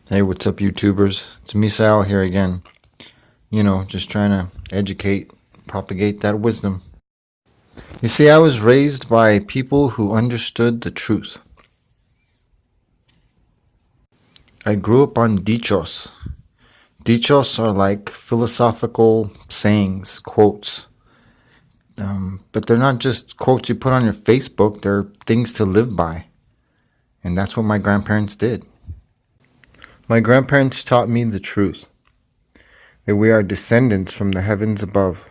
Hey, what's up, YouTubers? It's me, Sal, here again. Just trying to educate, propagate that wisdom. You see, I was raised by people who understood the truth. I grew up on dichos. Dichos are like philosophical sayings, quotes. But they're not just quotes you put on your Facebook, they're things to live by. And that's what my grandparents did. My grandparents taught me the truth, that we are descendants from the heavens above,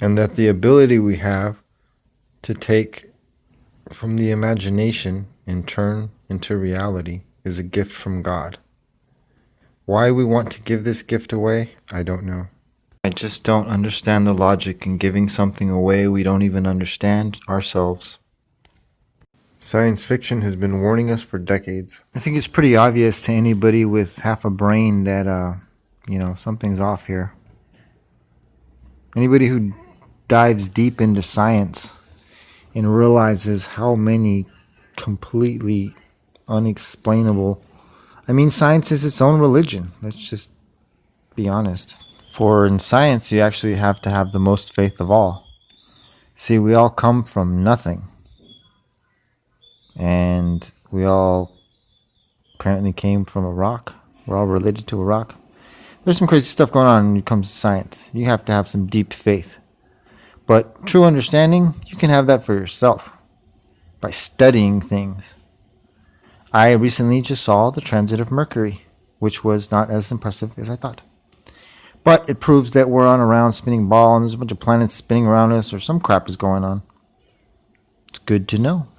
and that the ability we have to take from the imagination and turn into reality is a gift from God. Why we want to give this gift away, I don't know. I just don't understand the logic in giving something away we don't even understand ourselves. Science fiction has been warning us for decades. I think it's pretty obvious to anybody with half a brain that, something's off here. Anybody who dives deep into science and realizes how many completely unexplainable. Science is its own religion. Let's just be honest. For in science, you actually have to have the most faith of all. See, we all come from nothing. And we all apparently came from a rock. We're all related to a rock. There's some crazy stuff going on when it comes to science. You have to have some deep faith. But true understanding, you can have that for yourself by studying things. I recently just saw the transit of Mercury, which was not as impressive as I thought. But it proves that we're on a round spinning ball and there's a bunch of planets spinning around us or some crap is going on. It's good to know.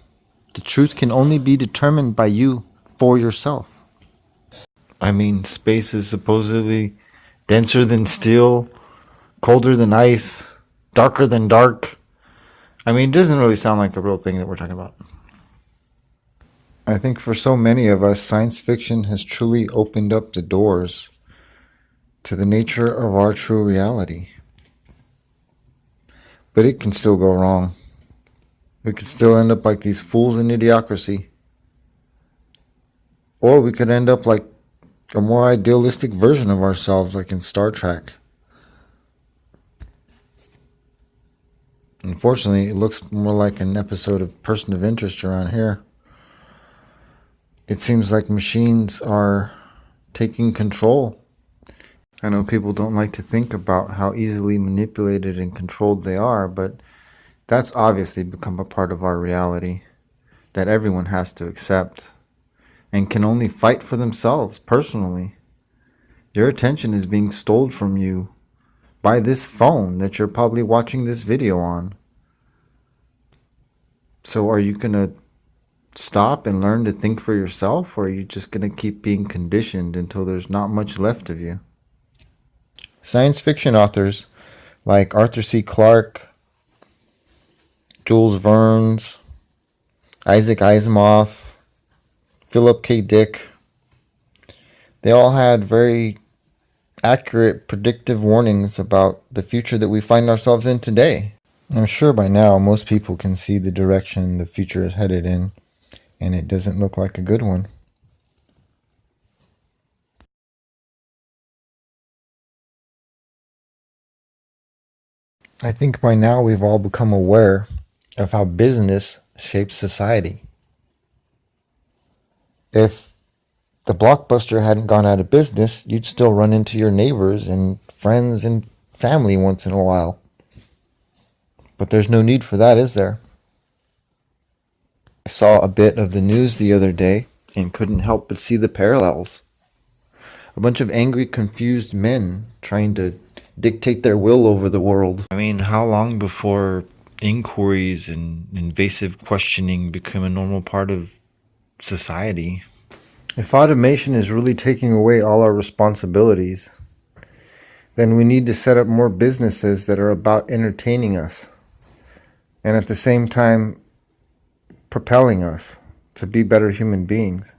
The truth can only be determined by you for yourself. Space is supposedly denser than steel, colder than ice, darker than dark. It doesn't really sound like a real thing that we're talking about. I think for so many of us, science fiction has truly opened up the doors to the nature of our true reality. But it can still go wrong. We could still end up like these fools in idiocracy. Or we could end up like a more idealistic version of ourselves, like in Star Trek. Unfortunately, it looks more like an episode of Person of Interest around here. It seems like machines are taking control. I know people don't like to think about how easily manipulated and controlled they are, but that's obviously become a part of our reality that everyone has to accept and can only fight for themselves personally. Your attention is being stolen from you by this phone that you're probably watching this video on. So are you going to stop and learn to think for yourself, or are you just going to keep being conditioned until there's not much left of you? Science fiction authors like Arthur C. Clarke, Jules Verne, Isaac Asimov, Philip K. Dick, they all had very accurate predictive warnings about the future that we find ourselves in today. I'm sure by now most people can see the direction the future is headed in, and it doesn't look like a good one. I think by now we've all become aware of how business shapes society. If the Blockbuster hadn't gone out of business, you'd still run into your neighbors and friends and family once in a while. But there's no need for that, is there? I saw a bit of the news the other day and couldn't help but see the parallels. A bunch of angry, confused men trying to dictate their will over the world. How long before inquiries and invasive questioning become a normal part of society? If automation is really taking away all our responsibilities, then we need to set up more businesses that are about entertaining us and at the same time propelling us to be better human beings.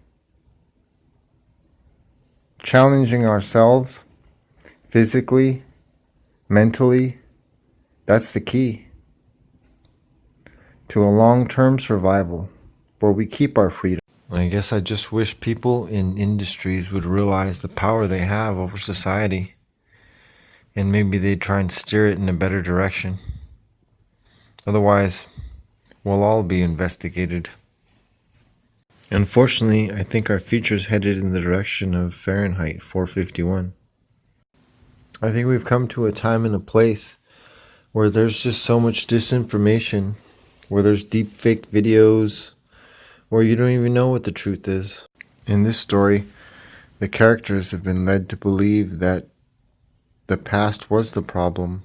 Challenging ourselves physically, mentally, that's the key to a long-term survival where we keep our freedom. I guess I just wish people in industries would realize the power they have over society, and maybe they'd try and steer it in a better direction. Otherwise, we'll all be investigated. Unfortunately, I think our future's headed in the direction of Fahrenheit 451. I think we've come to a time and a place where there's just so much disinformation, where there's deep fake videos, where you don't even know what the truth is. In this story, the characters have been led to believe that the past was the problem,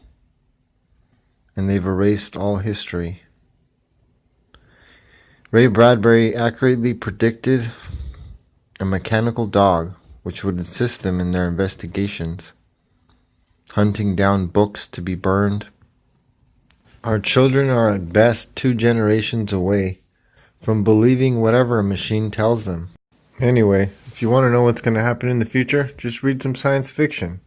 and they've erased all history. Ray Bradbury accurately predicted a mechanical dog which would assist them in their investigations, hunting down books to be burned. Our children are at best 2 generations away from believing whatever a machine tells them. Anyway, if you want to know what's going to happen in the future, just read some science fiction.